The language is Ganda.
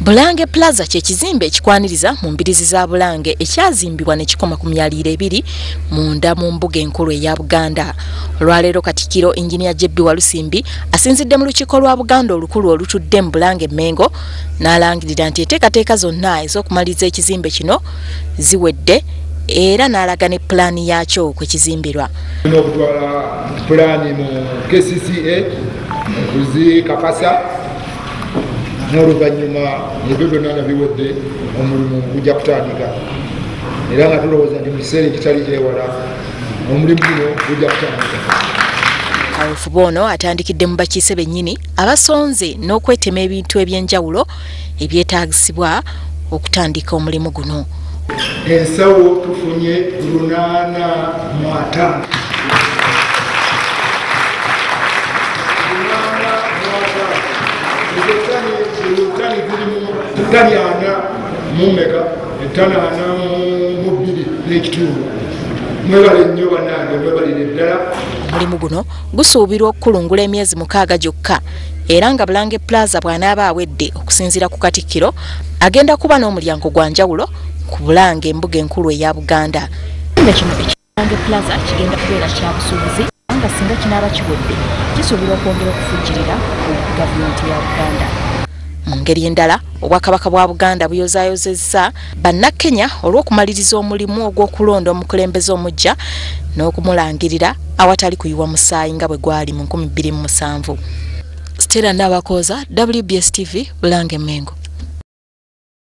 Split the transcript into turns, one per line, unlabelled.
Bulange Plaza ekizimbe ekikwaniriza mu mbirizi za Bulange ekyazimbibwa ne kikoma ku myaliro 2 munda mu mbuga enkulu eya Buganda. Olwaleero Katikkiro Engineer Walusimbi asinzidde mu lukiiko lwa Buganda olukulu olutudde mu Bulange Mengo nalangirira nti enteekateeka zonna ez'okumaliza ekizimbe kino ziwedde era n'alaga ne pulaani yaakyo kwekizimbirwa.
Okutwala pulaani mu KCCA okuzikakasa n'oluvannyuma ebyo byonna biwedde omulimu gujja kutandika era nga tulowooza nti mu kiseera ekitali ewala omulimu guno gujja kutandika.
Kaweefube ono atandikidde mu bakiise bennyini abasonze n'okwetema ebintu eby'enjawulo ebyetaagisibwa okutandika omulimu guno.
Ensawo tufunye 805. Tani ana mumeka tani ana mubiri n'ekitundu mwebale nnyo bannange mwebalire ddala.
Omulimu guno gusuubirwa okukulungula emyezi 6 gyokka era nga Bulange Plaza bw'anaaba awedde okusinziira ku Katikkiro agenda kuba n'omulyango gwa njawulo ku Bulange embuga enkulu eya Buganda. Bulange Plaza kigenda kubeera kya busuubuzi nga singa kinaaba kiwedde kisuubirwa okwongera okufujjirira ku gavumenti ya Buganda. Mu ngeri endala obwakabaka bwa Buganda buyozaayozezza bannakenya olw'okumaliriza omulimu ogw'okulonda omukulembeze omuggya n'okumulangirira awatali kuyiwa musaayi nga bwe gwali mu 2007. Stella Nabakooza, WBS TV, Bulange Mengo.